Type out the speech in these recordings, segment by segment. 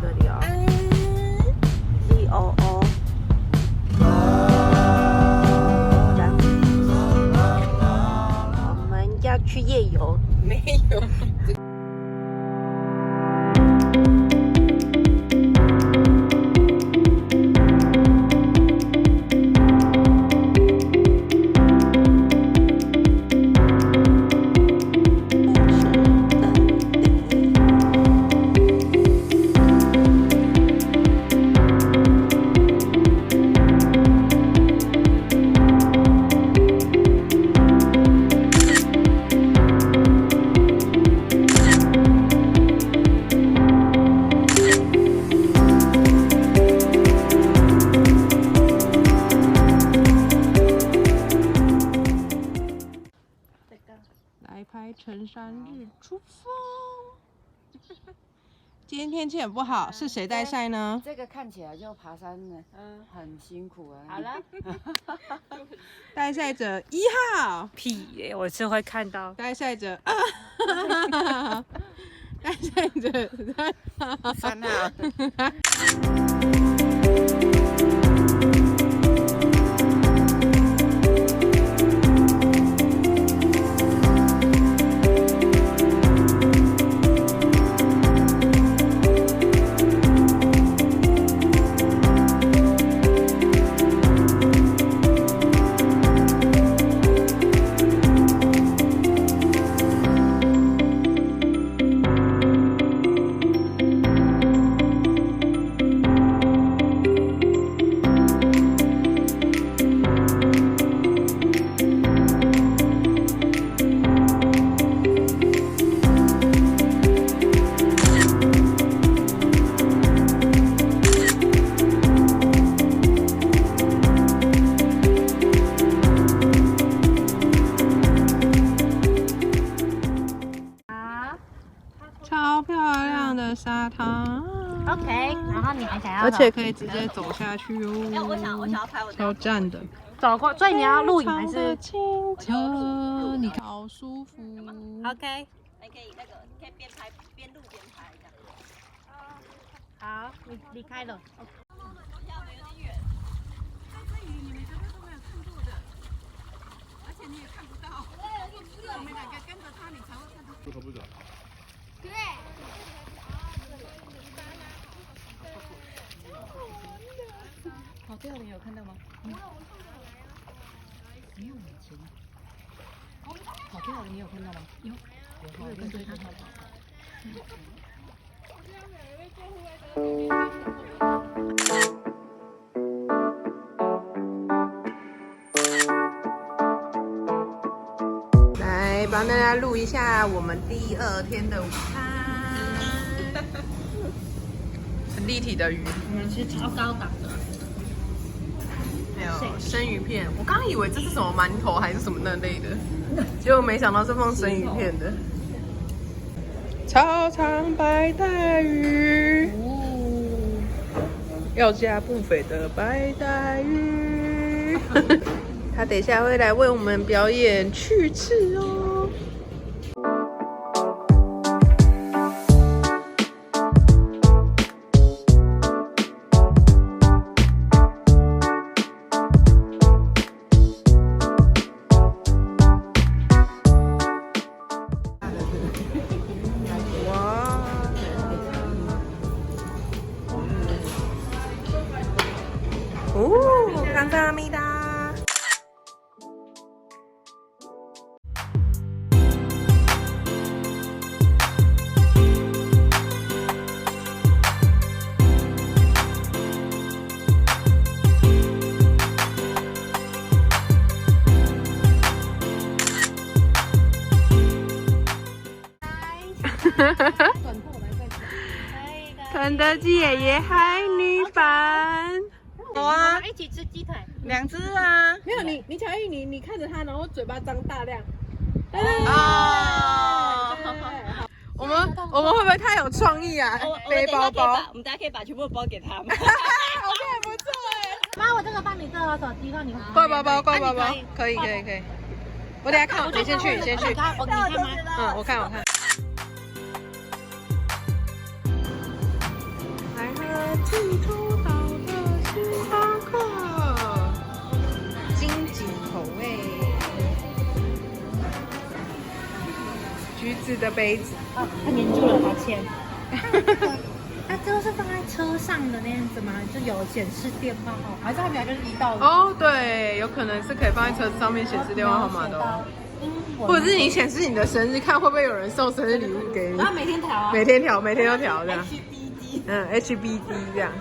这里哦。ZOO。我们要去夜游。没有。来拍陈山日出风。今天天气很不好，是谁带晒呢？这个看起来就爬山呢，很辛苦啊。好了，带晒者1号。屁耶！我是会看到。带晒者2。带晒者3号。超漂亮的沙滩 OK， 然后你还想要？而且可以直接走下去哦。我想要拍我的。超赞的。走过，所以你要录影还是？清澈，你看好舒服。OK， 你可以可以边拍边录边拍这样。好，你离开了。下面有点远。这鱼你们绝对都没有看过的，而且你也看不到。我们两个跟着它，你才会看到。这可不是。对。跑掉了，你有看到吗？没有以前。跑掉了，你有看到吗？有。我有跟着他跑。来帮大家录一下我们第2天的午餐。很立体的鱼，我们是超高档的。还有生鱼片。我刚以为这是什么馒头还是什么那类的，结果没想到是放生鱼片的。超长白带鱼，要加布菲的白带鱼。他等一下会来为我们表演去刺哦。哦，감사합니다。肯德基爷爷嗨女版。好啊，一起吃鸡腿，2只啊。没有你乔玉，你看着他，然后嘴巴张大亮。哦。我们会不会太有创意啊？背包包，我们大家可以把全部的包给他们。好像不错哎。妈，我这个帮你做好手机，让你挂包包，可以。我等下看，你先去。你看吗？嗯，我看。济州岛的星巴克，金桔口味，橘子的杯子。哦，他黏住了，抱歉。它就是放在车上的那样子吗？就有显示电话号码，还是它本来就是1到5？哦，对，有可能是可以放在车子上面显示电话号码的哦。或者是你显示你的生日，看会不会有人送生日礼物给你。然后每天调啊。每天调，每天都调这样。 HBD。HBD 这样。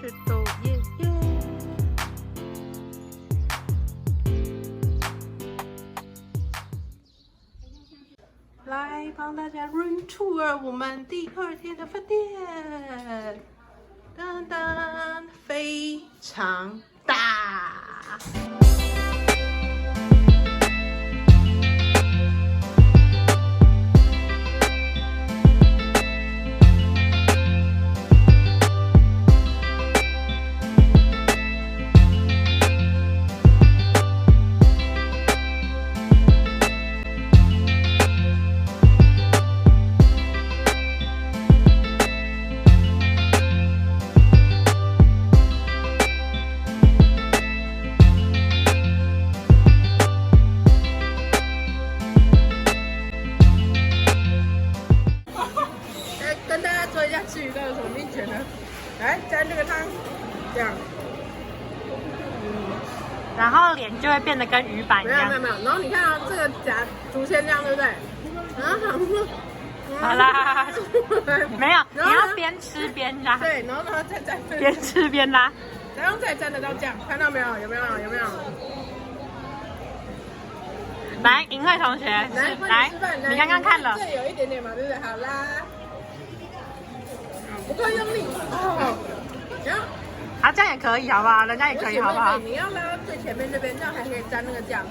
是豆爷爷。来帮大家 room tour 我们第2天的饭店。噔噔，非常大。跟大家说一下吃鱼糕有什么秘诀呢？来沾这个汤，这样。然后脸就会变得跟鱼板一样。没有，然后你看啊，这个夹竹签这样，对不对？然后好啦，没有，你要边吃边拉。对，然后呢再沾，边吃边拉，然后再沾得到酱，看到没有？有没有？来，银慧同学，来，你刚刚看了。这有一点点嘛，对不对？好啦，不够用力哦。然后。啊，这样也可以，好不好？人家也可以，好不好？你要拉最前面这边，这样才可以沾那个酱。